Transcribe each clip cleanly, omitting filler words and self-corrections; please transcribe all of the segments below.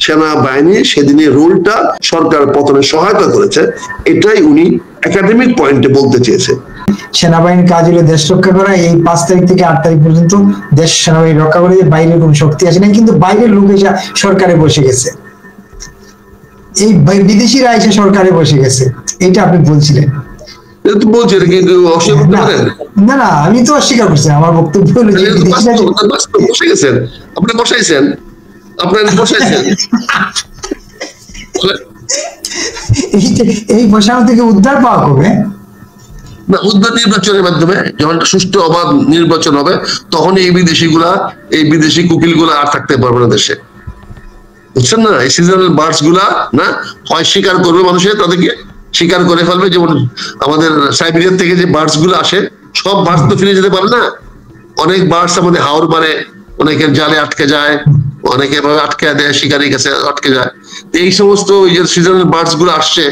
সেনাবাহিনী সেদিনের রোলটা সরকার পতনে সহায়তা করেছে, এটাই উনি একাডেমিক পয়েন্টে বলতে চেয়েছে। সেনাবাহিনীর কাজ হলো দেশ রক্ষা করা। এই 5 তারিখ থেকে 8 তারিখ পর্যন্ত দেশ সেনাবাহিনী রক্ষা করে, বাইরের কোনো শক্তি আসে না, কিন্তু বাইরের লোক এসে সরকারে বসে গেছে, এই বিদেশিরা এসে সরকারে বসে গেছে, এটা আপনি বলছিলেন। না না, আমি তো অস্বীকার করছি, আমার বক্তব্য হলো যে বসে গেছেন, আপনি বসাইছেন, এই বসানো থেকে উদ্ধার পাওয়া কবে? না, উদ্ধার নির্বাচনের মাধ্যমে, যখন সুষ্ঠু অবাধ নির্বাচন হবে তখন এই বিদেশি কুকিল গুলা আর থাকতে পারবে না দেশে, বুঝছেন না? এই সিজনাল বার্ডস গুলা না হয় শিকার করবে, মানুষের তাদেরকে শিকার করে ফেলবে। যেমন আমাদের সাইবেরিয়ান থেকে যে বার্ডস গুলো আসে, সব বার্ডস তো ফিরে যেতে পারে না, অনেক বার্ডস আমাদের হাওর মারে, অনেকের জালে আটকে যায়, অনেকে এভাবে আটকে দেয়, শিকারির কাছে আটকে যায়। এই সমস্ত ওই যে সিজনাল বার্ডস গুলো আসছে,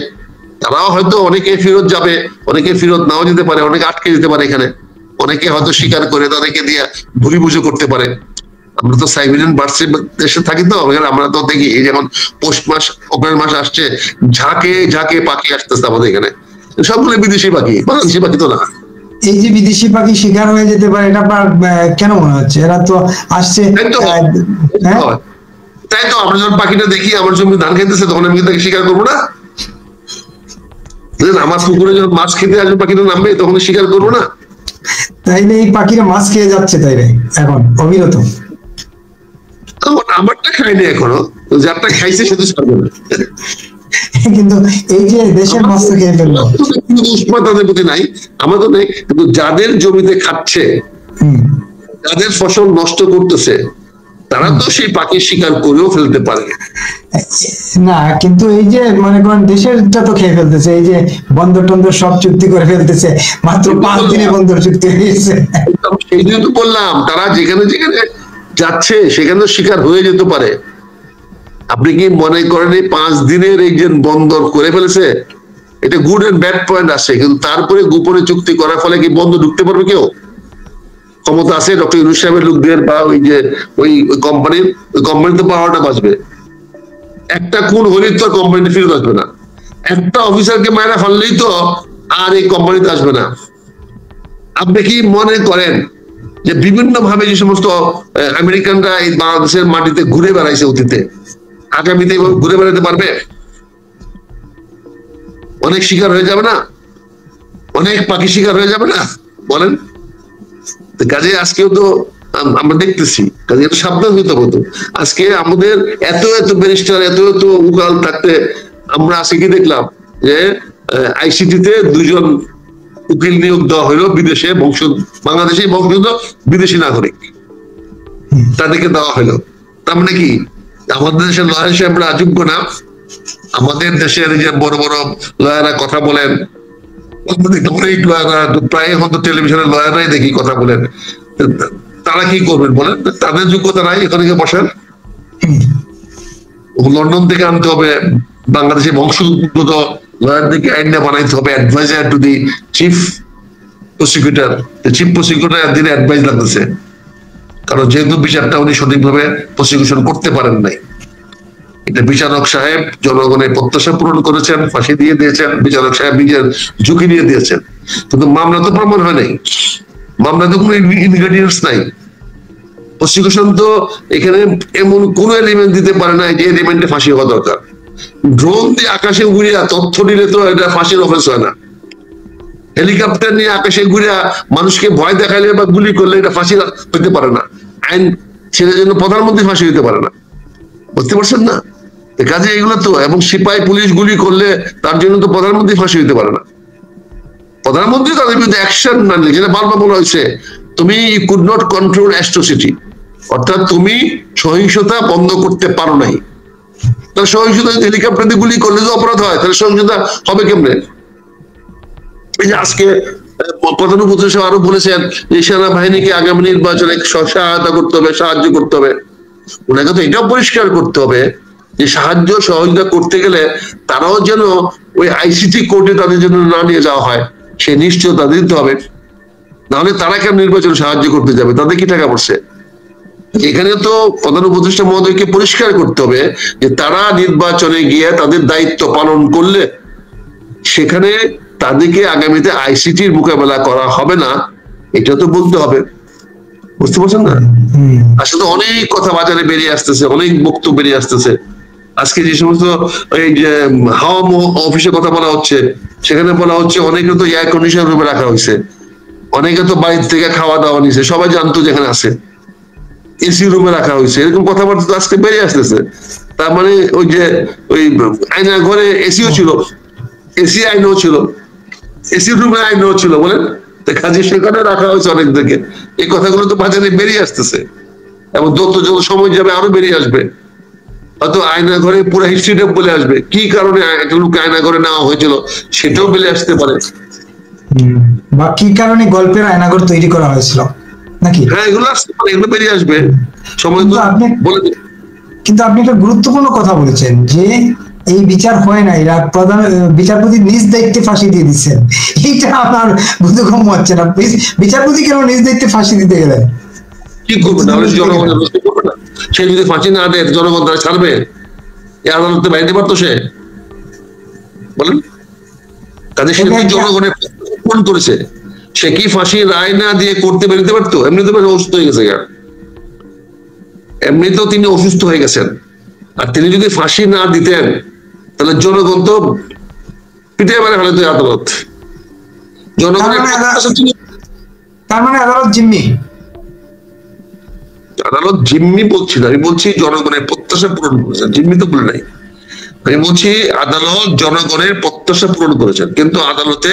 তারাও হয়তো অনেকে ফেরত যাবে, অনেকে ফেরত নাও যেতে পারে, অনেকে আটকে যেতে পারে এখানে, অনেকে হয়তো শিকার করে তাদেরকে দিয়ে ভুরি পুজো করতে পারে। আমরা তো সাইবেরিয়ান বার্ডসের দেশে থাকি, তো আমরা তো দেখি এই যেমন পৌষ মাস অগ্রহায়ণ মাস আসছে, ঝাঁকে ঝাঁকে পাখি আসতেছে আমাদের এখানে, সবগুলো বিদেশি পাখি, বাংলাদেশি পাখি তো না। এই যে বিদেশি পাখি শিকার হয়ে যেতে পারে, এটা আপনার কেন মনে হচ্ছে? এরা তো আসছে, তাই তো আমরা যখন পাখিটা দেখি আমার জমি ধান খেতেছে, তখন আমি তাকে শিকার করবো না? আমার পুকুরে যখন মাছ খেতে আসবে পাখিটা নামবে, তখন শিকার করবো না? তাইলে এই পাখিরা মাছ খেয়ে যাচ্ছে তাইলে এখন অবিরত। আমারটা খাইনি এখনো, যারটা খাইছে সে তো ছাড়বে না। কিন্তু এই যে দেশের মাছ তো খেয়ে ফেললো, তাদের প্রতি নাই, আমাদের নেই, কিন্তু যাদের জমিতে খাচ্ছে, যাদের ফসল নষ্ট করতেছে, তারা তো সেই পাখি শিকার করেও ফেলতে পারে না। কিন্তু এই যে মনে করেন দেশেরটা তো খেয়ে ফেলতেছে, এই যে বন্দর টন্দর সব চুক্তি করে ফেলতেছে, মাত্র 5 দিনে বন্দর চুক্তি হয়ে গেছে। সেই জন্য তো বললাম, তারা যেখানে যেখানে যাচ্ছে সেখানে শিকার হয়ে যেতে পারে। আপনি কি মনে করেন এই 5 দিনের এই যে বন্দর করে ফেলেছে, এটা গুড এন্ড ব্যাড পয়েন্ট আছে, কিন্তু তারপরে গোপনে চুক্তি করার ফলে কি বন্দর ঢুকতে পারবে কেউ? ক্ষমতা আছে ডক্টর ইউনূস সাহেবের লোকদের, বা ওই কোম্পানির তো পাওয়ারটা বাঁচবে। একটা খুন হলেই তো কোম্পানিতে ফেরত আসবে না, একটা অফিসারকে মায়েরা ফেললেই তো আর এই কোম্পানিতে আসবে না। আপনি কি মনে করেন যে বিভিন্ন ভাবে যে সমস্ত আমেরিকানরা এই বাংলাদেশের মাটিতে ঘুরে বেড়াইছে অতীতে, আগামীতে ঘুরে বেড়াতে পারবে? অনেক শিকার হয়ে যাবে না? অনেক পাখি শিকার হয়ে যাবে না? বলেন। কাজে আজকেও তো আমরা দেখতেছি, কাজে একটু সাবধান হইতে হতো। আজকে আমাদের এত এত ব্যারিস্টার, এত এত উকাল থাকতে আমরা আজকে কি দেখলাম যে আইসিটিতে 2 জন উকিল নিয়োগ দেওয়া হলো বিদেশে বাংলাদেশে বংশোদ্ভূত বিদেশি নাগরিক, তাদেরকে দেওয়া হলো। তার মানে কি আমাদের দেশের লয়ার সাহেবরা অযোগ্য না? আমাদের দেশের যে বড় বড় লয়াররা কথা বলেন, অনেক লয়াররা প্রায় হয়তো টেলিভিশনের লয়াররাই দেখি কথা বলেন, তারা কি করবেন বলেন? তাদের যোগ্যতা নাই এখানে বসেন? লন্ডন থেকে আনতে হবে বাংলাদেশে বংশোদ্ভূত লয়ারদেরকে আইন বানাইতে হবে, adviser to the chief prosecutor. Chief prosecutor একদিন অ্যাডভাইস লাগতেছে, কারণ যেহেতু বিচারটা উনি সঠিকভাবে প্রসিকিউশন করতে পারেন নাই। এটা বিচারক সাহেব জনগণের প্রত্যাশা পূরণ করেছেন, ফাঁসি দিয়ে দিয়েছেন, বিচারক সাহেব নিজের ঝুঁকি নিয়ে দিয়েছেন, কিন্তু মামলা তো প্রমাণ হয় নাই, মামলা তো কোনো ইনগ্রেডিয়েন্টস নাই। প্রসিকিউশন তো এখানে এমন কোন এলিমেন্ট দিতে পারে না যে এলিমেন্টে ফাঁসি হওয়া দরকার। ড্রোন দিয়ে আকাশে উড়িয়া তথ্য দিলে তো এটা ফাঁসির অফেন্স হয় না। হেলিকপ্টার নিয়ে আকাশে ঘুরিয়া মানুষকে ভয় দেখাইলে বা গুলি করলে এটা ফাঁসি হইতে পারে না। আইন ছেড়ে জন্য প্রধানমন্ত্রী ফাঁসি হইতে পারে না, বুঝতে পারছেন না? কাজে এগুলো তো, এবং সিপাহী পুলিশ গুলি করলে তার জন্য তো প্রধানমন্ত্রী ফাঁসি হইতে পারে না। প্রধানমন্ত্রী তাদের বিরুদ্ধে অ্যাকশন না নিলে, যেটা বারবার বলা হয়েছে, তুমি কুড নট কন্ট্রোল অ্যাট্রোসিটি, অর্থাৎ তুমি সহিংসতা বন্ধ করতে পারো নাই। তাহলে সহিংসতা হেলিকপ্টার দিয়ে গুলি করলে যে অপরাধ হয়, তাহলে সহিংসতা হবে কেমনে? এই যে আজকে প্রধান উপদেষ্টা আরো বলেছেন যে সেনাবাহিনীকে আগামী নির্বাচনে সহায়তা করতে হবে, সাহায্য করতে হবে। ওনাকে তো এটাও পরিষ্কার করতে হবে যে সাহায্য সহযোগিতা করতে গেলে তারাও যেন ওই আইসিটি কোর্টে তাদের জন্য না নিয়ে যাওয়া হয়, সে নিশ্চয়তা দিতে হবে। নাহলে তারা কেন নির্বাচনে সাহায্য করতে যাবে? তাদের কি টাকা পড়ছে? এখানে তো প্রধান উপদেষ্টা মহোদয়কে পরিষ্কার করতে হবে যে তারা নির্বাচনে গিয়ে তাদের দায়িত্ব পালন করলে সেখানে তাদেরকে আগামীতে আইসিটির মোকাবেলা করা হবে না, এটা তো বলতে হবে। বুঝতে পারছেন না? আসলে অনেক কথা বাজারে বেরিয়ে আসতেছে, অনেক বক্তব্য বেরিয়ে আসতেছে। আজকে যে সমস্ত এই যে হাওয়া অফিসে কথা বলা হচ্ছে, সেখানে বলা হচ্ছে অনেকে তো এয়ার কন্ডিশন রুমে রাখা হয়েছে, অনেকে তো বাড়ির থেকে খাওয়া দাওয়া নিছে, সবাই জানতো যেখানে আছে, এসি রুমে রাখা হয়েছে, এরকম কথাবার্তা তো আজকে বেরিয়ে আসতেছে। তার মানে ওই যে ওই আয়না ঘরে এসিও ছিল, এসি আইনও ছিল, এসি রুমে আইনও ছিল, বলেন? কাজে সেখানে রাখা হয়েছে অনেকদেরকে। এই কথাগুলো তো বাজারে বেরিয়ে আসতেছে এবং যত যত সময় যাবে আরো বেরিয়ে আসবে। হয়তো আয়না ঘরে পুরো হিস্ট্রিটা বলে আসবে, কি কারণে একটা লোককে আয়না ঘরে নেওয়া হয়েছিল সেটাও বেরিয়ে আসতে পারে। বা কি কারণে গল্পের আয়নাঘর তৈরি করা হয়েছিল নাকি? হ্যাঁ, এগুলো আসতে পারে, এগুলো বেরিয়ে আসবে সময় তো বলে। কিন্তু আপনি একটা গুরুত্বপূর্ণ কথা বলেছেন যে এই বিচার হয় না, এরা প্রধান বিচারপতি নিজ দায়িত্বে ফাঁসি দিয়ে দিচ্ছেন। এইটা আমার বোধগম্য হচ্ছে না। বিচারপতি কেন নিজ দায়িত্বে ফাঁসি দিতে গেলেন? কি করবে? তাহলে জনগণের রক্ষা করবে না। সে যদি ফাঁসি না দেয় জনগণ তারা ছাড়বে? এই আদালতে বাইরে পারতো সে, বলেন? কাজে সে জনগণের ফোন করেছে, সে কি ফাঁসি রায় না দিয়ে করতে বেরোতে পারতো? এমনিতে অসুস্থ হয়ে গেছে, এমনিতেও তিনি অসুস্থ হয়ে গেছেন। আর তিনি যদি ফাঁসি না দিতেন তাহলে জনগণ তো পিঠে মারে ফেলে আদালত। জনগণের তার মানে আদালত জিম্মি? আদালত জিম্মি বলছি না, আমি বলছি জনগণের প্রত্যাশা পূরণ করেছেন। জিম্মি তো বলে নাই, আমি বলছি আদালত জনগণের প্রত্যাশা পূরণ করেছেন, কিন্তু আদালতে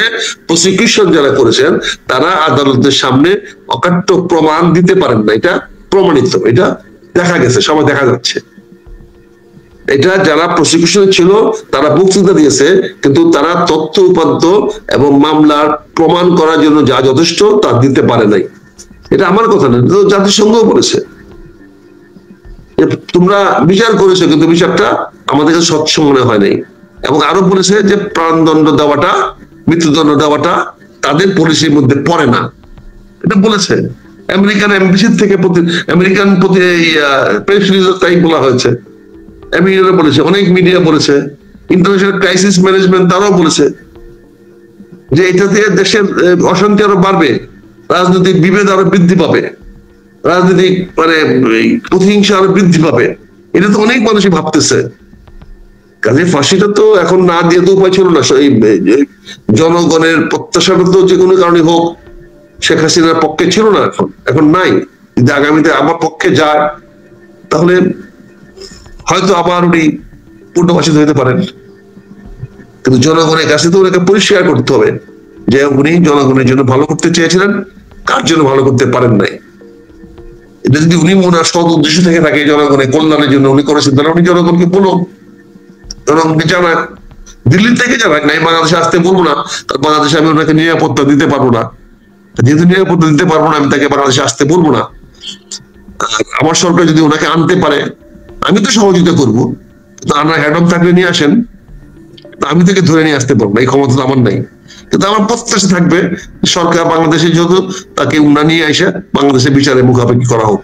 প্রসিকিউশন যারা করেছেন তারা আদালতের সামনে অকাট্য প্রমাণ দিতে পারেন না। এটা প্রমাণিত, এটা দেখা গেছে, সবাই দেখা যাচ্ছে। এটা যারা প্রসিকিউশনে ছিল তারা বক্তৃতা দিয়েছে, কিন্তু তারা তথ্য উপাত্ত এবং মামলার প্রমাণ করার জন্য যা যথেষ্ট তা দিতে পারে নাই। এটা আমার কথা না, জাতিসংঘও বলেছে তোমরা বিচার করেছো কিন্তু বিচারটা আমাদের কাছে স্বচ্ছ মনে হয় নাই। এবং আরো বলেছে যে প্রাণদণ্ড দেওয়াটা, মৃত্যুদণ্ড দেওয়াটা তাদের পলিসির মধ্যে পড়ে না, এটা বলেছে। আমেরিকান এমবেসির থেকে আমেরিকান প্রেস রিলিজে তাই বলা হয়েছে, আমেরিকানরা বলেছে, অনেক মিডিয়া বলেছে, ইন্টারন্যাশনাল ক্রাইসিস ম্যানেজমেন্ট তারাও বলেছে যে এটাতে দেশের অশান্তি আরো বাড়বে, রাজনৈতিক বিভেদ আরো বৃদ্ধি পাবে, রাজনৈতিক প্রতিহিংসা আরো বৃদ্ধি পাবে। এটা তো অনেক মানুষই ভাবতেছে। কাজে ফাঁসিটা তো এখন না দিয়ে তো উপায় ছিল না। জনগণের প্রত্যাশাটা তো যে কোনো কারণে হোক শেখ হাসিনার পক্ষে ছিল না, এখন নাই। যদি আগামীতে আমার পক্ষে যায় তাহলে হয়তো আবার উনি পূর্ণবাসী হইতে পারেন। কিন্তু জনগণের কাছে তো ওনাকে পরিষ্কার করতে হবে যে উনি জনগণের জন্য ভালো করতে চেয়েছিলেন, কার জন্য ভালো করতে পারেন নাই। এটা যদি উনি ওনার সৎ উদ্দেশ্য থেকে থাকে জনগণের কল্যাণের জন্য উনি করেছেন, তাহলে উনি জনগণকে বলুন, জনগণকে জানাক, দিল্লি থেকে জানাক, নাই বাংলাদেশে আসতে বলবো না, কারণ বাংলাদেশে আমি ওনাকে নিরাপত্তা দিতে পারবো না। যেহেতু নিরাপত্তা দিতে পারবো না, আমি তাকে বাংলাদেশে আসতে বলবো না। আমার সরকার যদি ওনাকে আনতে পারে আমি তো সহযোগিতা করবো, কিন্তু আমরা হেড অফ থাকলে নিয়ে আসেন, আমি তাকে ধরে নিয়ে আসতে পারবো, এই ক্ষমতা তো আমার নাই। কিন্তু আমার প্রত্যাশা থাকবে সরকার বাংলাদেশে যত তাকে উন্নয়ন নিয়ে আসে বাংলাদেশের বিচারে মুখাপেক্ষি করা হোক।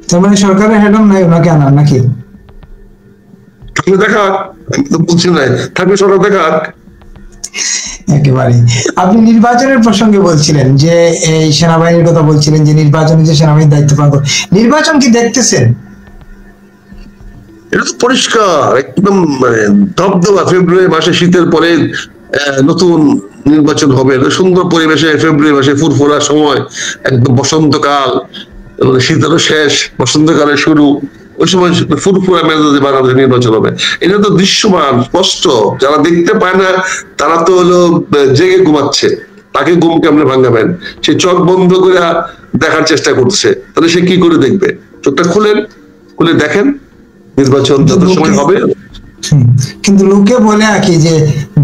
তার মানে সরকারের হেড অফ নাই, ওনাকে আনার নাকি? থাকলে দেখা, আমি তো বলছি না থাকলে সরকার দেখা। একেবারে। আপনি নির্বাচনের প্রসঙ্গে বলছিলেন যে এই সেনাবাহিনীর কথা বলছিলেন যে নির্বাচনে যে সেনাবাহিনীর দায়িত্ব পালন করে, নির্বাচন কি দেখতেছেন? এটা তো পরিষ্কার একদম ধবধবা। ফেব্রুয়ারি মাসে শীতের পরে নতুন নির্বাচন হবে, সুন্দর পরিবেশে ফেব্রুয়ারি মাসে ফুরফুরা সময়, একদম বসন্তকাল, শীতেরও শেষ, বসন্তকালের শুরু, ওই সময় ফুরফুরা মেজাজে বাংলাদেশে নির্বাচন হবে। এটা তো দৃশ্যমান, স্পষ্ট। যারা দেখতে পায় না তারা তো হলো জেগে ঘুমাচ্ছে, তাকে ঘুম কেমনে ভাঙাবেন? সে চোখ বন্ধ করে দেখার চেষ্টা করছে, তাহলে সে কি করে দেখবে? চোখটা খুলেন, খুলে দেখেন নির্বাচন যত সময় হবে। কিন্তু লোকে বলে আর কি যে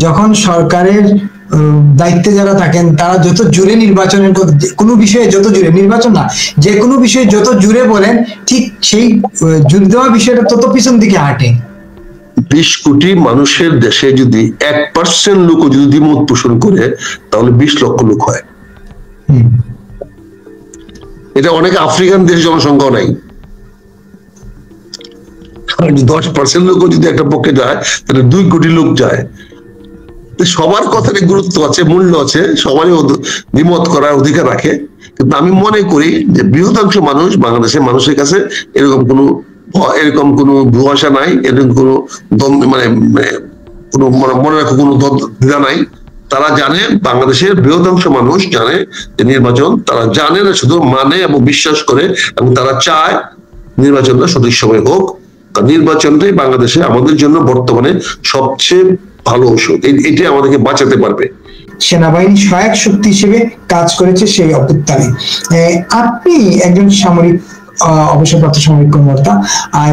যখন সরকারের দায়িত্বে যারা থাকেন তারা যত জুড়ে নির্বাচনের কোনো বিষয়ে, যত জুড়ে নির্বাচন না যে কোনো বিষয়ে যত জুড়ে বলেন, ঠিক সেই জোর দেওয়া বিষয়টা তত পিছন দিকে হাঁটে। 20 কোটি মানুষের দেশে যদি 1% লোক যদি দ্বিমত পোষণ করে তাহলে 20 লক্ষ লোক হয়। এটা অনেক আফ্রিকান দেশ জনসংখ্যাও নাই। 10% লোক যদি একটা পক্ষে যায় তাহলে 2 কোটি লোক যায়। সবার কথারই গুরুত্ব আছে, মূল্য আছে, সবারই দ্বিমত করার অধিকার রাখে। কিন্তু আমি মনে করি যে বৃহদাংশ মানুষ, বাংলাদেশের মানুষের কাছে এরকম কোনো ভূষা নাই, এরকম কোনো মানে কোনো মনে রাখো কোনো দ্বিধা নাই। তারা জানে, বাংলাদেশের বৃহদাংশ মানুষ জানে যে নির্বাচন, তারা জানে না শুধু মানে এবং বিশ্বাস করে, এবং তারা চায় নির্বাচনটা সঠিক সময় হোক। নির্বাচনটাই বাংলাদেশে আমাদের জন্য বর্তমানে সবচেয়ে ভালো ঔষধ, এটাই আমাদেরকে বাঁচাতে পারবে। সেনাবাহিনী সহায়ক শক্তি হিসেবে কাজ করেছে সেই অভ্যুত্থানে। আপনি একজন সামরিক অবসরপ্রাপ্ত সামরিক কর্মকর্তা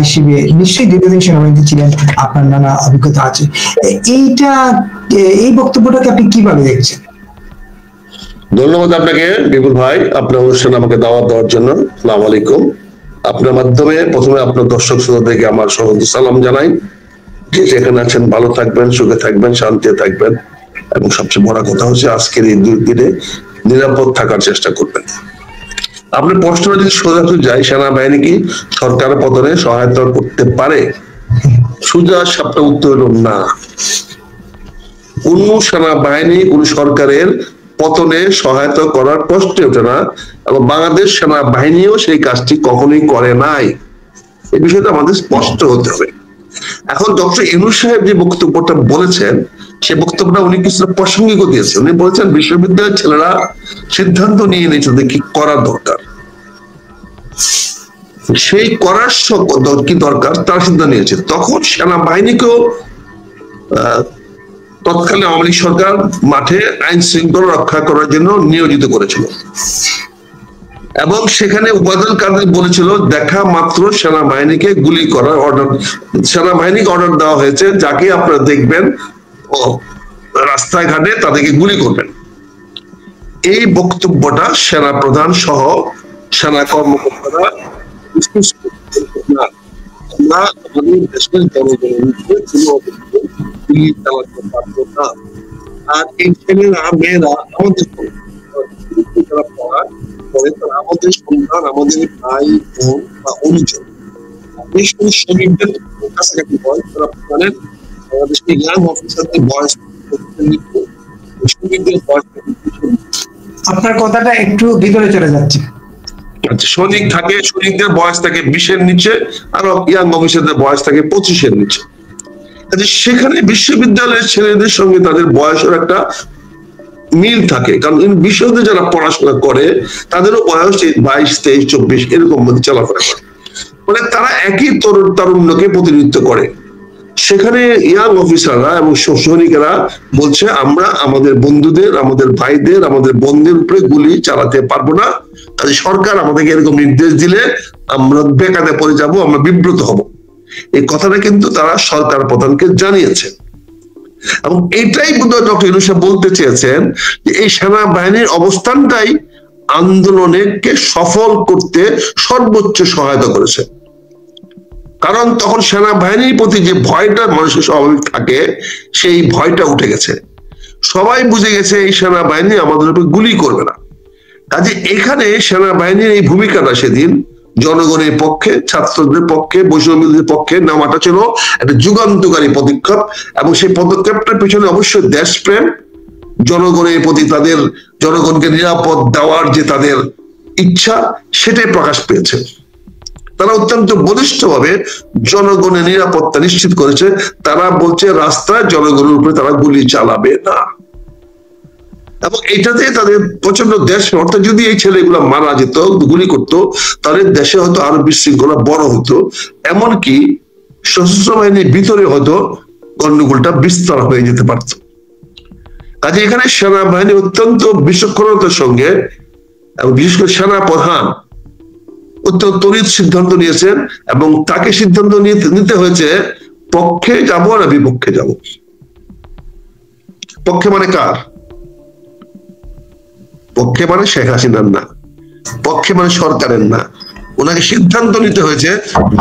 হিসেবে নিশ্চয়ই দীর্ঘদিন সেনাবাহিনীতে ছিলেন, আপনার নানা অভিজ্ঞতা আছে। এই বক্তব্যটাকে আপনি কিভাবে দেখছেন? ধন্যবাদ আপনাকে বিপুল ভাই, আপনার অনুষ্ঠানে আমাকে দাওয়াত দেওয়ার জন্য। আসসালামু আলাইকুম। আপনার মাধ্যমে প্রথমে আপনার দর্শক শ্রোতাদেরকে আমার সহজ সালাম জানাই, যে যেখানে আছেন ভালো থাকবেন, সুখে থাকবেন, শান্তিতে থাকবেন, এবং সবচেয়ে বড় কথা হচ্ছে আজকের এই দুর্দিনে নিরাপদ থাকার চেষ্টা করবেন। আপনার প্রশ্নটা যদি সোজা যাই, সেনাবাহিনী কি সরকার পতনে সহায়তা করতে পারে? সোজা সাপটা উত্তর হল না। কোন সেনাবাহিনী কোন সরকারের পতনে সহায়তা করার প্রশ্নে ওঠে না, এবং বাংলাদেশ সেনাবাহিনীও সেই কাজটি কখনোই করে নাই। এই বিষয়টা আমাদের স্পষ্ট হতে হবে। এখন ডক্টর ইউনূস সাহেব যে বক্তব্যটা বলেছেন, সে বক্তব্যটা উনি কিছুটা প্রাসঙ্গিক দিয়েছেন। উনি বলেছেন বিশ্ববিদ্যালয়ের ছেলেরা সিদ্ধান্ত নিয়ে নিয়েছে যে কি করা দরকার, সেই করার কি দরকার তার সিদ্ধান্ত নিয়েছে। তখন সেনাবাহিনীকেও তৎকালীন আওয়ামী লীগ সরকার মাঠে আইন শৃঙ্খলা রক্ষা করার জন্য নিয়োজিত করেছিল, এবং সেখানে ওবায়দুল কাদের বলেছিল দেখা মাত্র সেনাবাহিনীকে গুলি করার অর্ডার, সেনাবাহিনীকে অর্ডার দেওয়া হয়েছে, যাকে আপনারা দেখবেন রাস্তায় ঘাটে তাদেরকে গুলি করবেন। এই বক্তব্যটা সেনা প্রধান সহ সেনা কর্মকর্তারা আমরা আমাদের দেশের জনগণের কোনো গুলি চালাতে পারবো না। আর এই ছেলেরা মেয়েরা আমাদের যারা পড়া করে, তারা আমাদের সন্তান, আমাদের ভাই বোন বা অনুজন। সৈনিকদের কাছাকাছি বয়স, তারা জানেন বাংলাদেশের ইয়াং অফিসারদের বয়স, সৈনিকদের বয়স। আপনার কথাটা একটু ভিতরে চলে যাচ্ছে। সৈনিক থাকে, সৈনিকদের বয়স থাকে 20-এর নিচে, আর ইয়াং অফিসারদের বয়স থাকে 25-এর নিচে। সেখানে বিশ্ববিদ্যালয়ের ছেলেদের সঙ্গে তাদের বয়সের একটা মিল থাকে, কারণ বিশ্ববিদ্যালয়ে যারা পড়াশোনা করে তাদেরও বয়স 22, 23, 24 এরকম মধ্যে চলাফেরা করে, মানে তারা একই তারুণ্যকে প্রতিনিধিত্ব করে। সেখানে ইয়াং অফিসাররা এবং সৈনিকেরা বলছে আমরা আমাদের বন্ধুদের, আমাদের ভাইদের, আমাদের বোনদের উপরে গুলি চালাতে পারবো না, কাজে সরকার আমাদেরকে এরকম নির্দেশ দিলে আমরা বেকারে পড়ে যাব, আমরা বিব্রত হব। এই কথাটা কিন্তু তারা সরকার প্রধানকে জানিয়েছে, এবং এটাই বোধহয় ডক্টর ইউনূস সাহেব বলতে চেয়েছেন যে এই সেনাবাহিনীর অবস্থানটাই আন্দোলনকে সফল করতে সর্বোচ্চ সহায়তা করেছে। কারণ তখন সেনাবাহিনীর প্রতি যে ভয়টা মানুষের স্বাভাবিক থাকে, সেই ভয়টা উঠে গেছে। সবাই বুঝে গেছে এই সেনাবাহিনী আমাদের উপর গুলি করবে না। কাজে এখানে সেনাবাহিনীর এই ভূমিকাটা সেদিন জনগণের পক্ষে, ছাত্রদের পক্ষে, বৈষম্যদের পক্ষে নেওয়াটা ছিল একটা যুগান্তকারী পদক্ষেপ, এবং সেই পদক্ষেপটার পিছনে অবশ্যই দেশপ্রেম, জনগণের প্রতি তাদের, জনগণকে নিরাপদ দেওয়ার যে তাদের ইচ্ছা, সেটাই প্রকাশ পেয়েছে। তারা অত্যন্ত বলিষ্ঠভাবে জনগণের নিরাপত্তা নিশ্চিত করেছে। তারা বলছে রাস্তায় জনগণের উপরে তারা গুলি চালাবে না, এবং এটাতে তাদের প্রচন্ড দেশ, অর্থাৎ যদি এই ছেলেগুলা মারা যেত, গুলি করতো, তাহলে দেশে হয়তো আরো বিশৃঙ্খলা বড় হতো, এমনকি সশস্ত্র বাহিনীর ভিতরে হয়তো গন্ডগোলটা বিস্তার হয়ে যেতে পারত। কাজে এখানে সেনাবাহিনী অত্যন্ত বিচক্ষণতার সঙ্গে, এবং বিশেষ করে সেনা প্রধান অত্যন্ত তড়িৎ সিদ্ধান্ত নিয়েছেন, এবং তাকে সিদ্ধান্ত নিতে হয়েছে পক্ষে যাব না বিপক্ষে যাব। পক্ষে মানে কার? পক্ষে মানে শেখ হাসিনার না, পক্ষে মানে সরকারের না। ওনাকে সিদ্ধান্ত নিতে হয়েছে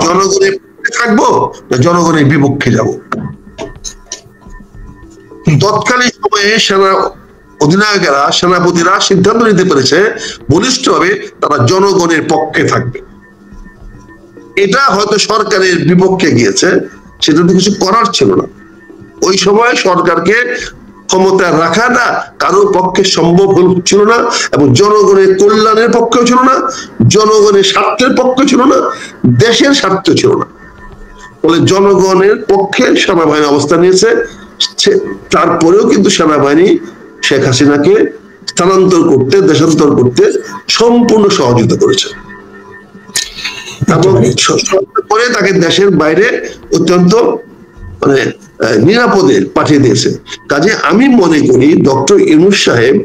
জনগণের পক্ষে থাকবো না জনগণের বিপক্ষে যাব। তৎকালীন সময়ে সেনা অধিনায়কেরা, সেনাপতিরা সিদ্ধান্ত নিতে পেরেছে বলিষ্ঠভাবে তারা জনগণের পক্ষে থাকবে। এটা হয়তো সরকারের বিপক্ষে গিয়েছে, সেটা তো কিছু করার ছিল না। ওই সময় সরকারকে ক্ষমতা রাখাটা কারোর পক্ষে সম্ভব ছিল না, এবং জনগণের কল্যাণের পক্ষেও ছিল না, জনগণের স্বার্থের পক্ষে ছিল না, দেশের স্বার্থ ছিল না। ফলে জনগণের পক্ষে সেনাবাহিনী অবস্থান নিয়েছে। তারপরেও কিন্তু সেনাবাহিনী শেখ হাসিনাকে স্থানান্তর করতে, দেশান্তর করতে সম্পূর্ণ সহযোগিতা করেছে, এবং পরে তাকে দেশের বাইরে অত্যন্ত মানে নিরাপদে পাঠিয়ে দিয়েছে। কাজে আমি মনে করি ডক্টর ইউনূস সাহেব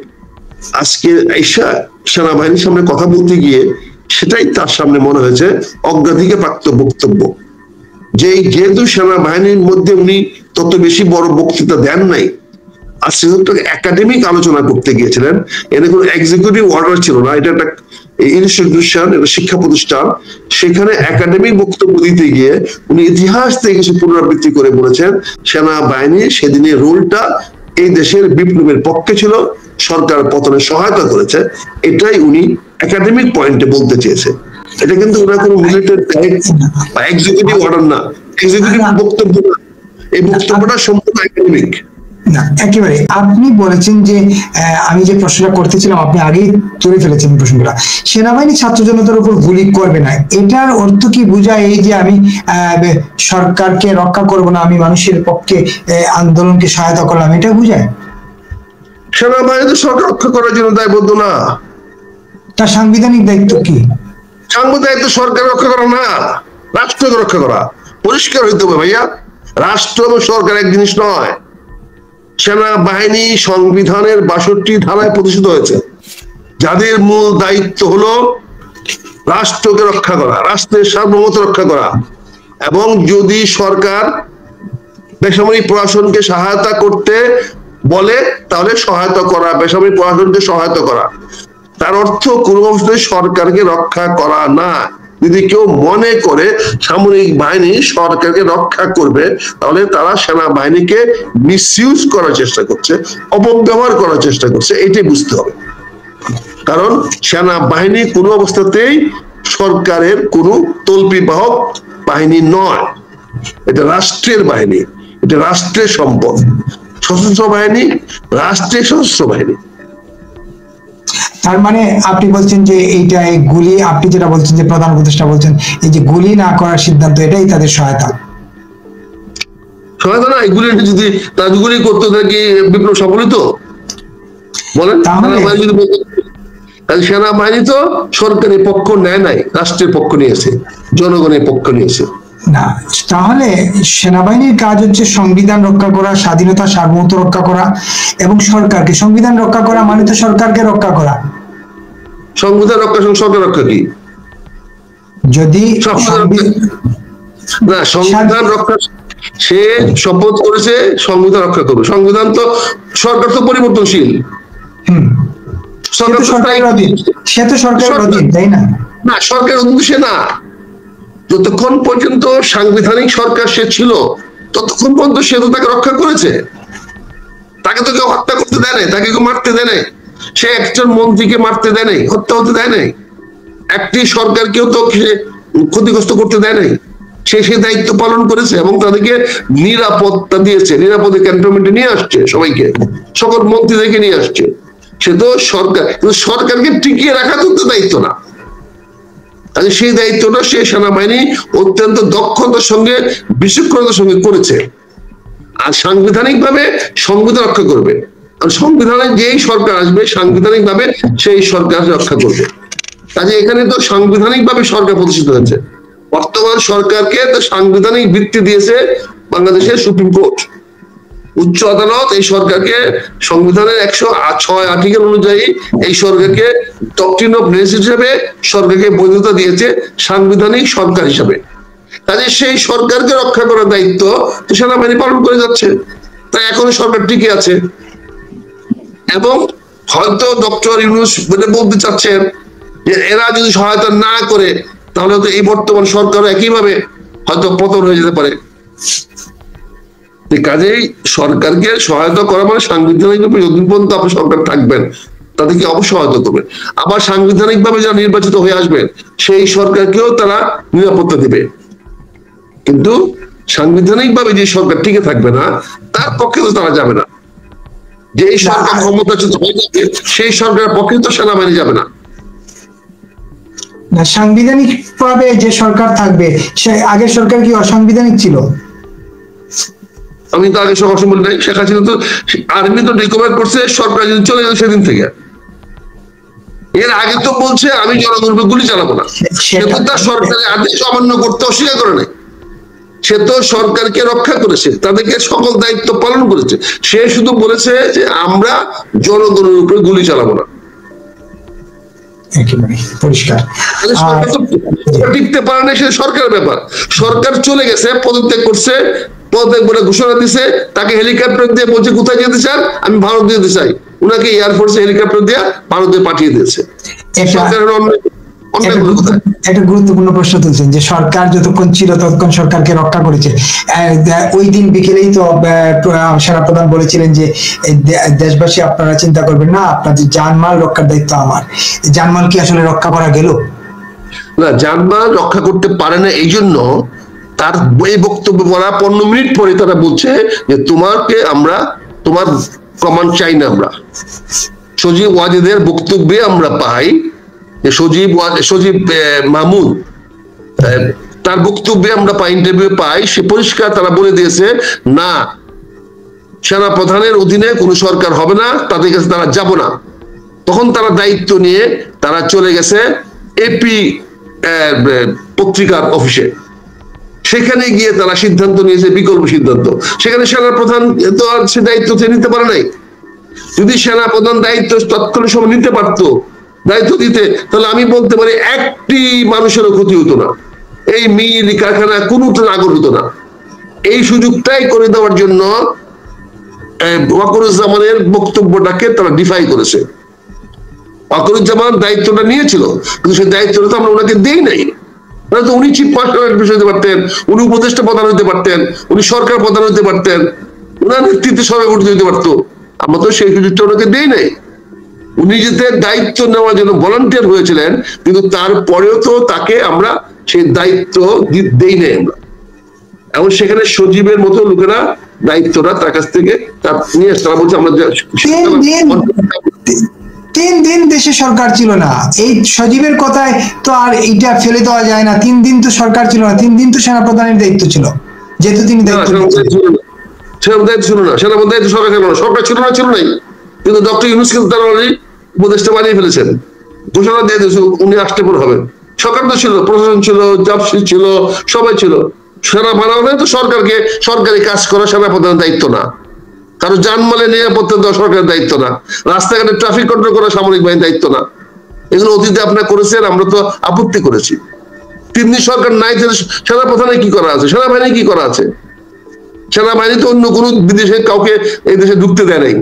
আজকে এসা সেনাবাহিনীর সামনে কথা বলতে গিয়ে সেটাই তার সামনে মনে হয়েছে অগ্রাধিকার প্রাপ্ত বক্তব্য। যেহেতু সেনাবাহিনীর মধ্যে উনি তত বেশি বড় বক্তৃতা দেন নাই, আজকে একাডেমিক আলোচনা করতে গিয়েছিলেন, এর কোনো এক্সিকিউটিভ অর্ডার ছিল না, এটা একটা ইনস্টিটিউশন, এটা শিক্ষা প্রতিষ্ঠান। সেখানে একাডেমিক বক্তব্য দিতে গিয়ে উনি ইতিহাস থেকে কিছু পুনরাবৃত্তি করে বলেছেন সেনাবাহিনীর সেদিনের রোলটা এই দেশের বিপ্লবের পক্ষে ছিল, সরকার পতনে সহায়তা করেছে। এটাই উনি একাডেমিক পয়েন্টে বলতে চেয়েছে। এটা কিন্তু ওনার কোনো মিলিটারি বা এক্সিকিউটিভ অর্ডার না, এক্সিকিউটিভ বক্তব্য না, এই বক্তব্যটা সম্পূর্ণ একাডেমিক। না, একেবারে আপনি বলেছেন যে আমি যে প্রশ্নটা করতেছিলাম আপনি আগেই তুলে ফেলেছেন প্রশ্নটা, সেনাবাহিনী ছাত্র জনতার উপর গুলি করবে না, এটার অর্থ কি বোঝায় এই যে আমি সরকারকে রক্ষা করব না, আমি মানুষের পক্ষে আন্দোলনকে সহায়তা করলাম, এটা বোঝায়? সেনাবাহিনী তো সরকার রক্ষা করার জন্য দায়বদ্ধ না। তার সাংবিধানিক দায়িত্ব কি? সাংবিধানিক দায়িত্ব সরকার রক্ষা করা না, রাষ্ট্রকে রক্ষা করা। পরিষ্কার হইতে হবে ভাইয়া, রাষ্ট্র এবং সরকার এক জিনিস নয়। সেনাবাহিনী সংবিধানের ৬২ ধারায় প্রতিষ্ঠিত হয়েছে, যাদের মূল দায়িত্ব হলো রাষ্ট্রকে রক্ষা করা, রাষ্ট্রের সার্বভৌমত্ব রক্ষা করা, এবং যদি সরকার বেসামরিক প্রশাসনকে সহায়তা করতে বলে তাহলে সহায়তা করা, বেসামরিক প্রশাসনকে সহায়তা করা। তার অর্থ কোন অবস্থায় সরকারকে রক্ষা করা না। যদি কেউ মনে করে সামরিক বাহিনী সরকারকে রক্ষা করবে, তাহলে তারা সেনাবাহিনীকে মিসইউজ করার চেষ্টা করছে, অপব্যবহার করার চেষ্টা করছে, এটাই বুঝতে হবে। কারণ সেনাবাহিনী কোনো অবস্থাতেই সরকারের কোনো তল্পিবাহক বাহিনী নয়, এটা রাষ্ট্রের বাহিনী, এটা রাষ্ট্রের সম্পদ। সশস্ত্র বাহিনী রাষ্ট্রের সশস্ত্র বাহিনী। তার মানে আপনি বলছেন যে এইটা এই গুলি, আপনি যেটা বলছেন যে প্রধান উপদেষ্টা বলছেন এই যে গুলি না করার সিদ্ধান্ত, এটাই তাদের সহায়তা? সহায়তা না, এগুলি যদি তারা গুলি করতো নাকি বিপ্লব সফল হতো বলেন? সেনাবাহিনী তো সরকারের পক্ষ নেয় নাই, রাষ্ট্রের পক্ষ নিয়েছে, জনগণের পক্ষ নিয়েছে। না, তাহলে সেনাবাহিনীর কাজ হচ্ছে সংবিধান রক্ষা করা, স্বাধীনতা সার্বভৌমত্ব রক্ষা করা, এবং সরকারকে, সংবিধান রক্ষা করা মানে তো সরকারকে রক্ষা করা। সংবিধান রক্ষা সরকার রক্ষা কি? যদি না, সংবিধান রক্ষা, সে শপথ করেছে সংবিধান রক্ষা করবে। সংবিধান তো, সরকার তো পরিবর্তনশীল, সে তো সরকারের অধীন, তাই না? না, সরকার উদ্দেশ্যে না। যতক্ষণ পর্যন্ত সাংবিধানিক সরকার সে ছিল ততক্ষণ পর্যন্ত সে তো তাকে রক্ষা করেছে। তাকে তো কেউ হত্যা করতে দেয় নাই, তাকে কেউ মারতে দেয় নাই, সে একজন মন্ত্রীকে মারতে দেয় নাই, হত্যা হতে দেয় নাই, একটি সরকারকেও তো সে ক্ষতিগ্রস্ত করতে দেয় নাই। সে দায়িত্ব পালন করেছে এবং তাদেরকে নিরাপত্তা দিয়েছে, নিরাপদে ক্যান্টনমেন্টে নিয়ে আসছে, সবাইকে, সকল মন্ত্রীদেরকে নিয়ে আসছে। সে তো সরকার, কিন্তু সরকারকে টিকিয়ে রাখা তো দায়িত্ব না। সেই দায়িত্বটা সে সেনাবাহিনী অত্যন্ত দক্ষতার সঙ্গে, বিচক্ষণতার সঙ্গে করেছে। আর সাংবিধানিক ভাবে সংবিধান রক্ষা করবে, আর সংবিধানে যেই সরকার আসবে সাংবিধানিক ভাবে সেই সরকার রক্ষা করবে। কাজে এখানে তো সাংবিধানিক ভাবে সরকার প্রতিষ্ঠিত হয়েছে। বর্তমান সরকারকে তো সাংবিধানিক ভিত্তি দিয়েছে বাংলাদেশের সুপ্রিম কোর্ট, উচ্চ আদালত। এই সরকারকে সংবিধানের 106 আর্টিকেল অনুযায়ী এই সরকারকে ডক্ট্রিন অফ নেসিটি হিসেবে সরকারকে বৈধতা দিয়েছে সাংবিধানিক সরকার হিসাবে। কাজে সেই সরকারকে রক্ষা করার দায়িত্ব তো সেনাবাহিনী পালন করে যাচ্ছে, তাই এখন সরকার টিকে আছে। এবং হয়তো ডক্টর ইউনূস বলতে চাচ্ছেন যে এরা যদি সহায়তা না করে তাহলে তো এই বর্তমান সরকার একইভাবে হয়তো পতন হয়ে যেতে পারে। কাজেই সরকারকে সহায়তা করা মানে সাংবিধানিক যতদিন পর্যন্ত আপনি সরকার থাকবেন তাদেরকে অবশ্যই সহায়তা করবেন। আবার সাংবিধানিক ভাবে যারা নির্বাচিত হয়ে আসবেন সেই সরকারকেও তারা নিরাপত্তা দিবে। কিন্তু সাংবিধানিক ভাবে যে সরকার টিকে থাকবে না তার পক্ষে তো তারা যাবে না। যে সরকার ক্ষমতাচ্যুত হয়ে যাবে সেই সরকারের পক্ষে তো সেনাবাহিনী যাবে না। সাংবিধানিক ভাবে যে সরকার থাকবে সে আগের সরকার কি অসাংবিধানিক ছিল? আমি তো আগে সব বলি নাই, শেখ হাসিনা তো আর্মি তো রিকভার করছে সরকার যদি চলে গেল সেদিন থেকে। এর আগে তো বলছে আমি জনগণের উপর গুলি চালাবো না, সে তো তার সরকারের আদেশ অমান্য করতে অস্বীকার করে নাই। সে তো সরকারকে রক্ষা করেছে, তাদেরকে সকল দায়িত্ব পালন করেছে। সে শুধু বলেছে যে আমরা জনগণের উপরে গুলি চালাবো না। পরিষ্কার টিকতে পারে না, সে সরকারের ব্যাপার। সরকার চলে গেছে, পদত্যাগ করছে, পদত্যাগ বলে ঘোষণা দিছে, তাকে হেলিকপ্টার দিয়ে বলছে কোথায় যেতে চান, আমি ভারত যেতে চাই, উনাকে এয়ারফোর্সে হেলিকপ্টার দিয়ে ভারতে পাঠিয়ে দিয়েছে। সরকারের একটা গুরুত্বপূর্ণ প্রশ্ন তুলছেন যে সরকার যতক্ষণ ছিল ততক্ষণ সরকারকে রক্ষা করেছে। ওই দিন বিকেলেই তো সেনাপ্রধান বলেছিলেন যে দেশবাসী আপনারা চিন্তা করবেন না, আপনাদের জানমাল রক্ষার দায়িত্ব আমার। জানমাল কি আসলে রক্ষা করা গেল? না, জানমাল রক্ষা করতে পারে না। এই জন্য তার এই বক্তব্য বলা 15 মিনিট পরে তারা বলছে যে তোমাকে আমরা তোমার প্রমাণ চাই না। আমরা সজীব ওয়াজেদের বক্তব্যে আমরা পাই যে সজীব মাহমুদ তার বক্তব্যে আমরা পাই, ইন্টারভিউ পাই, সে পরিষ্কার তারা বলে দিয়েছে না, সেনা প্রধানের অধীনে কোনো সরকার হবে না, তাদের কাছে তারা যাব না। তখন তারা দায়িত্ব নিয়ে তারা চলে গেছে এপি পত্রিকার অফিসে। সেখানে গিয়ে তারা সিদ্ধান্ত নিয়েছে, বিকল্প সিদ্ধান্ত। সেখানে সেনা প্রধান তো আর সে দায়িত্ব নিতে পারে নাই। যদি সেনা প্রধান দায়িত্ব তৎকালীন সময় নিতে পারতো, দায়িত্ব দিতে, তাহলে আমি বলতে পারি একটি মানুষেরও ক্ষতি হতো না, এই মিল কারখানা কোনো নাগর হতো না। এই সুযোগটাই করে দেওয়ার জন্য ওয়াকারুজ্জামানের বক্তব্যটাকে তারা ডিফাই করেছে। ওয়াকারুজ্জামান দায়িত্বটা নিয়েছিল, কিন্তু সেই দায়িত্বটা তো আমরা ওনাকে দেই নাই। তো উনি চিফ মাস্টার বিষয় হতে পারতেন, উনি উপদেষ্টা প্রধান হতে পারতেন, উনি সরকার প্রধান হতে পারতেন, ওনার নেতৃত্বে সরকার গঠিত হতে পারতো। আমরা তো সেই সুযোগটা ওনাকে দেই নাই। উনি যেতে দায়িত্ব নেওয়ার জন্য ভলান্টিয়ার হয়েছিলেন, কিন্তু তারপরেও তো তাকে আমরা সেই দায়িত্ব দেই নাই আমরা। এবং সেখানে সজীবের মতো লোকেরা দায়িত্বটা তার কাছ থেকে নিয়ে তারা বলছে আমরা 3 দিন দেশে সরকার ছিল না। এই সজীবের কথায় তো আর এটা ফেলে দেওয়া যায় না। 3 দিন তো সরকার ছিল না, 3 দিন তো সেনাপ্রধানের দায়িত্ব ছিল, যেহেতু তিনি দায়িত্ব ছিল না। সেনাপ্রধান দায়িত্ব সরকার ছিল না, সরকার ছিল নাই, কিন্তু ডক্টর ইউনূস কিন্তু তারা উপদেষ্টা বানিয়ে ফেলেছেন, ঘোষণা দিয়ে দিয়েছে উনি আসতে পর হবেন। সরকার তো ছিল, প্রশাসন ছিল, জাপসি ছিল, সবাই ছিল। সেনা বানানো তো সরকারকে সরকারি কাজ করা সেনাপ্রধানের দায়িত্ব না, কারো জানমালের নিরাপত্তা দেওয়া সরকারের দায়িত্ব না, রাস্তাঘাটে ট্রাফিক কন্ট্রোল করা সামরিক বাহিনীর দায়িত্ব না। এগুলো অতীতে আপনারা করেছেন, আমরা তো আপত্তি করেছি। 3 দিন সরকার নাই, সেনাপ্রধানে কি করা আছে, সেনাবাহিনী কি করা আছে? সেনাবাহিনী তো অন্য কোনো বিদেশে কাউকে এই দেশে ঢুকতে দেয় নাই।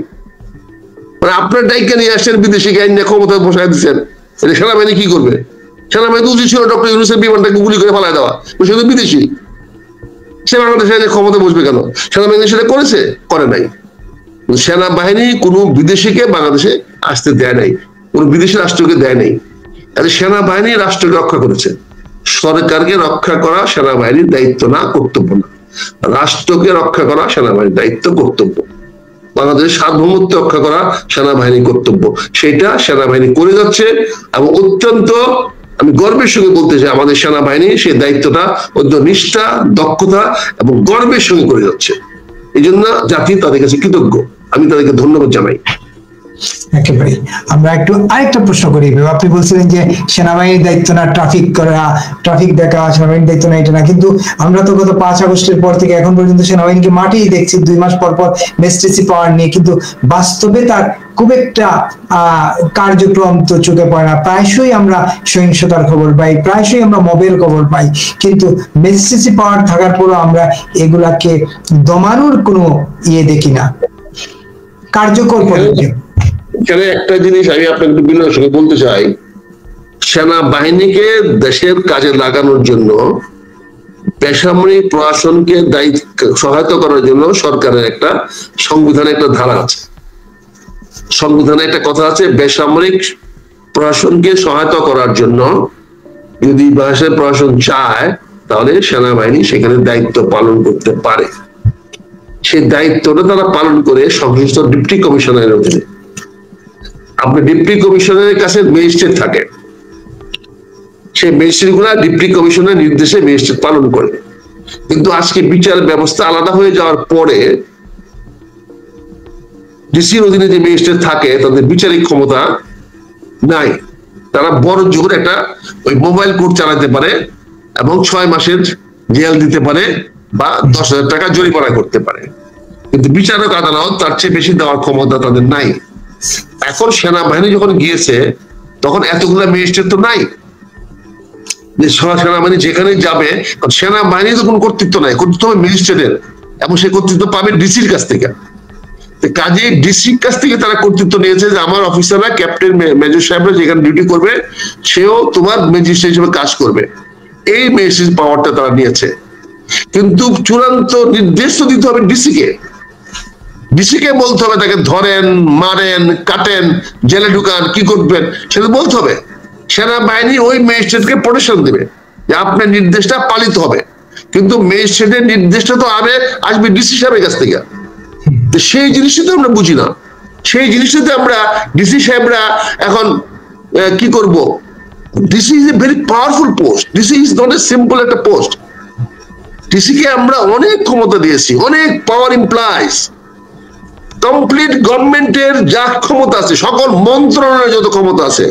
মানে আপনার ডাইকে নিয়ে আসছেন, বিদেশি আইন নিয়ে ক্ষমতায় বসায় দিচ্ছেন, সেনাবাহিনী কি করবে? সেনাবাহিনী উচিত ছিল ডক্টর ইউনূসের বিমানটাকে গুলি করে ফেলায় দেওয়া, সে তো বিদেশি, সে বাংলাদেশে ক্ষমতা বসবে কেন? সেনাবাহিনী সেটা করেছে? করে নাই। সেনাবাহিনী কোনো বিদেশিকে বাংলাদেশে আসতে দেয় নাই, কোন বিদেশি রাষ্ট্রকে দেয় নাই। তাহলে সেনাবাহিনী রাষ্ট্রকে রক্ষা করেছে। সরকারকে রক্ষা করা সেনাবাহিনীর দায়িত্ব না, কর্তব্য না। রাষ্ট্রকে রক্ষা করা সেনাবাহিনীর দায়িত্ব, কর্তব্য। বাংলাদেশের সার্বভৌমত্ব রক্ষা করা সেনাবাহিনীর কর্তব্য, সেটা সেনাবাহিনী করে যাচ্ছে। এবং অত্যন্ত আমি গর্বের সঙ্গে বলতে চাই, আমাদের সেনাবাহিনী সেই দায়িত্বটা অত্যন্ত নিষ্ঠা, দক্ষতা এবং গর্বের সঙ্গে করে যাচ্ছে। এই জন্য জাতি তাদের কাছে কৃতজ্ঞ, আমি তাদেরকে ধন্যবাদ জানাই। একেবারে। আমরা একটু আরেকটা প্রশ্ন করি। আপনি বলছিলেন যে সেনাবাহিনীর দায়িত্ব না ট্রাফিক করা, ট্রাফিক দেখা সেনাবাহিনীর দায়িত্ব না, এটা না। কিন্তু আমরা তো গত 5 আগস্টের পর থেকে এখন পর্যন্ত সেনাবাহিনীকে মাঠেই দেখছি 2 মাস পর পর মেস্টেসি পাওয়ার নিয়ে, কিন্তু বাস্তবে তার খুব একটা কার্যক্রম তো চোখে পড়ে না। প্রায়শই আমরা সহিংসতার খবর পাই, প্রায়শই আমরা মবের খবর পাই, কিন্তু মেস্টেসি পাওয়ার থাকার পরও আমরা এগুলাকে দমানোর কোনো দেখি না, কার্যকর পদক্ষেপ। এখানে একটা জিনিস আমি আপনাকে একটু বিনয়ের সঙ্গে বলতে চাই, সেনাবাহিনীকে দেশের কাজে লাগানোর জন্য বেসামরিক প্রশাসনকে সহায়তা করার জন্য সরকারের একটা সংবিধানে একটা ধারা আছে, সংবিধানে একটা কথা আছে, বেসামরিক প্রশাসনকে সহায়তা করার জন্য যদি বাংলাদেশের প্রশাসন চায় তাহলে সেনাবাহিনী সেখানে দায়িত্ব পালন করতে পারে। সেই দায়িত্বটা তারা পালন করে সংশ্লিষ্ট ডিপ্টি কমিশনারের অধীনে। আপনি ডিপ্টি কমিশনারের কাছে ম্যাজিস্ট্রেট থাকে, সেই ম্যাজিস্ট্রেট গুলা ডিপ্টি কমিশনের নির্দেশে ম্যাজিস্ট্রেট পালন করে। কিন্তু আজকে বিচার ব্যবস্থা আলাদা হয়ে যাওয়ার পরে ডিসির অধীনে যে ম্যাজিস্ট্রেট থাকে তাদের বিচারিক ক্ষমতা নাই। তারা বড় জোর একটা ওই মোবাইল কোর্ট চালাতে পারে এবং 6 মাসের জেল দিতে পারে বা 10,000 টাকা জরিমানা করতে পারে, কিন্তু বিচারক আদালত তার চেয়ে বেশি দেওয়ার ক্ষমতা তাদের নাই। এখন সেনাবাহিনী যখন গিয়েছে তখন এতগুলা ম্যাজিস্ট্রেট তো নাই, সেনাবাহিনী যেখানে যাবে, সেনাবাহিনী তো কোনো কর্তৃত্ব নাই, কর্তৃত্ব হবে ম্যাজিস্ট্রেটের এবং সেই কর্তৃত্ব পাবে ডিসির কাছ থেকে। কাজে ডিসির কাছ থেকে তারা কর্তৃত্ব নিয়েছে যে আমার অফিসাররা ক্যাপ্টেন মেজর সাহেবরা যেখানে ডিউটি করবে সেও তোমার ম্যাজিস্ট্রেট হিসেবে কাজ করবে, এই ম্যাজিস্ট্রেট পাওয়ারটা তারা নিয়েছে। কিন্তু চূড়ান্ত নির্দেশ তো দিতে হবে ডিসিকে, ডিসিকে বলতে হবে তাকে ধরেন, মারেন, কাটেন, জেলে ঢুকান, কি করবেন সেটা বলতে হবে। সেনাবাহিনী ওই ম্যাজিস্ট্রেটকে প্রোটেকশন দেবে যে আপনার নির্দেশটা পালিত হবে, কিন্তু ম্যাজিস্ট্রেটের নির্দেশটা তো আসবে ডিসি সাহেবের কাছ থেকে। সেই জিনিসটা তো আমরা বুঝি না, সেই জিনিসটাতে আমরা ডিসি সাহেবরা এখন কি করব? DC is a very powerful post, DC is not a simple একটা পোস্ট। ডিসিকে আমরা অনেক ক্ষমতা দিয়েছি, অনেক পাওয়ার ইমপ্লাইজ। কমপ্লিট গভর্নমেন্টের যা ক্ষমতা আছে, সকল মন্ত্রণালয়ের যত ক্ষমতা আছে,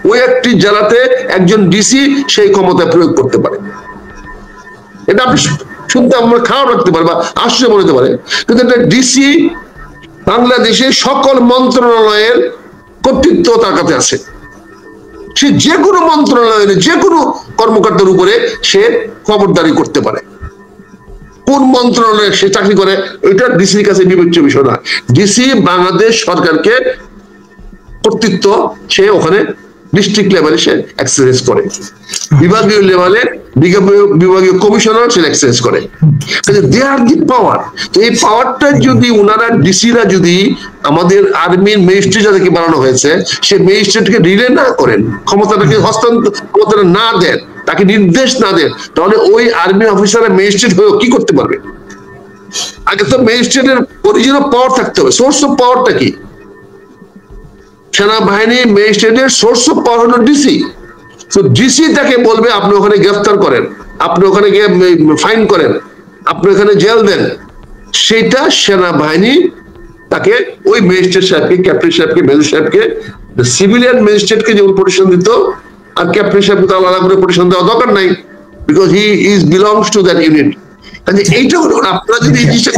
ওই একটি জেলাতে একজন ডিসি সেই ক্ষমতা প্রয়োগ করতে পারে। এটা আপনি শুনতে আমরা খারাপ রাখতে পারে বা আশ্চর্য মনে হতে পারে, কিন্তু একটা ডিসি বাংলাদেশের সকল মন্ত্রণালয়ের কর্তৃত্ব তার কাছে আছে। সে যে কোনো মন্ত্রণালয়ের যে কোনো কর্মকর্তার উপরে সে খবরদারি করতে পারে। কোন মন্ত্রণালয়ে সে চাকরি করে এটা ডিসির কাছে বিবেচ্য বিষয় না। ডিসি বাংলাদেশ সরকারকে কর্তৃত্ব সে ওখানে ডিস্ট্রিক্ট লেভেলে সে এক্সারসাইজ করে, বিভাগীয় লেভেলে বিভাগীয় কমিশনার সে এক্সারসাইজ করে। দে আর দি পাওয়ার। তো এই পাওয়ারটা যদি ওনারা ডিসিরা যদি আমাদের আর্মির ম্যাজিস্ট্রেট যাদেরকে বানানো হয়েছে সে ম্যাজিস্ট্রেটকে রিলে না করেন, ক্ষমতাটাকে হস্তান্তর ক্ষমতাটা না দেন, তাকে নির্দেশ না দেন, তাহলে ওই আর্মি অফিসারের ম্যাজিস্ট্রেট হয়েও কি করতে পারবে? আগে তো ম্যাজিস্ট্রেটের অরিজিনাল পাওয়ার থাকতে হবে। সোর্স অফ পাওয়ারটা কি? সেনাবাহিনী ম্যাজিস্ট্রেটের সোর্স অফ পাওয়ার হলো ডিসি। তো ডিসি তাকে বলবে আপনি ওখানে গ্রেফতার করেন, আপনি ওখানে গিয়ে ফাইন করেন, আপনি ওখানে জেল দেন। সেটা সেনাবাহিনী তাকে ওই ম্যাজিস্ট্রেট সাহেবকে, ক্যাপ্টেন সাহেবকে, মেজর সাহেবকে, সিভিলিয়ান ম্যাজিস্ট্রেটকে যেমন প্রোটেকশন দিত, আর ক্যাপ্টেন সাহেবকে তো আলাদা করে প্রোটেকশন দেওয়া দরকার নাই, because he is belongs to that unit. এইটা হলো আপনারা যদি এই জিনিসটা